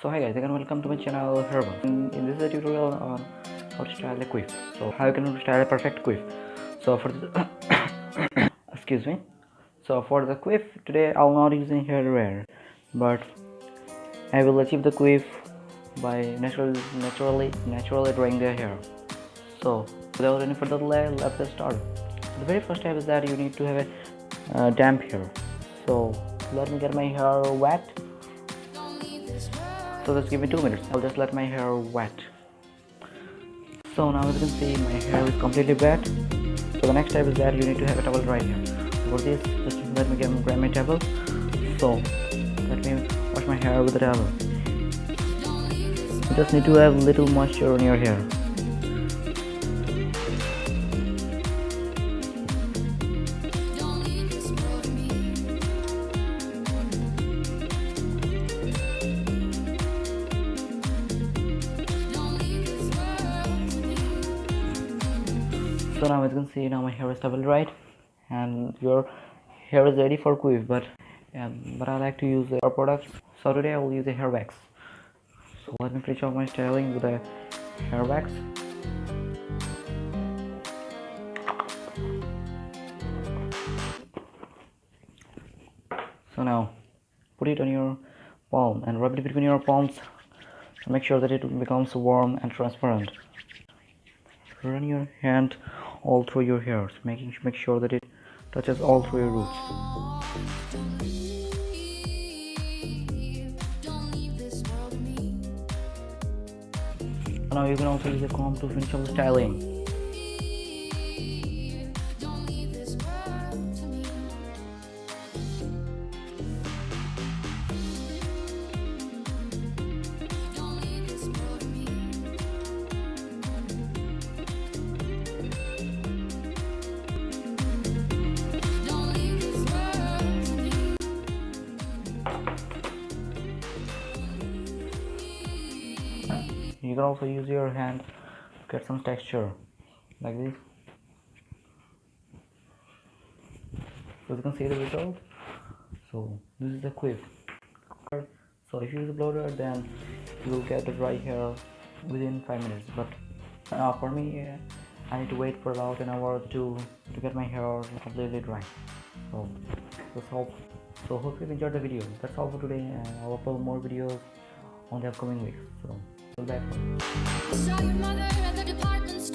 So hi guys, again welcome to my channel Herbal. In this is a tutorial on how to style a quiff. So how you can style a perfect quiff. So for the excuse me. So for the quiff today I'll not using hair but I will achieve the quiff by naturally drying the hair. So without any further delay, let's get started. The very first step is that you need to have a damp hair. So let me get my hair wet. So just give me 2 minutes. I'll just let my hair wet. So now as you can see, my hair is completely wet. So the next step is that you need to have a towel right here. So for this, just let me grab my towel. So let me wash my hair with the towel. You just need to have little moisture on your hair. So now as you can see, now my hair is towel right, and your hair is ready for quiff. But I like to use a product. So today I will use a hair wax. So let me finish off my styling with a hair wax. So now put it on your palm and rub it between your palms to make sure that it becomes warm and transparent. Run your hand all through your hairs, make sure that it touches all through your roots. Now you can also use a comb to finish off the styling. You can also use your hand to get some texture like this. So you can see the result. So this is the quiff. So if you use a blow dryer, then you will get the dry hair within 5 minutes. But for me, I need to wait for about an hour or two to get my hair completely dry. So that's all. So hope you enjoyed the video. That's all for today, and I'll upload more videos on the upcoming weeks. So bye.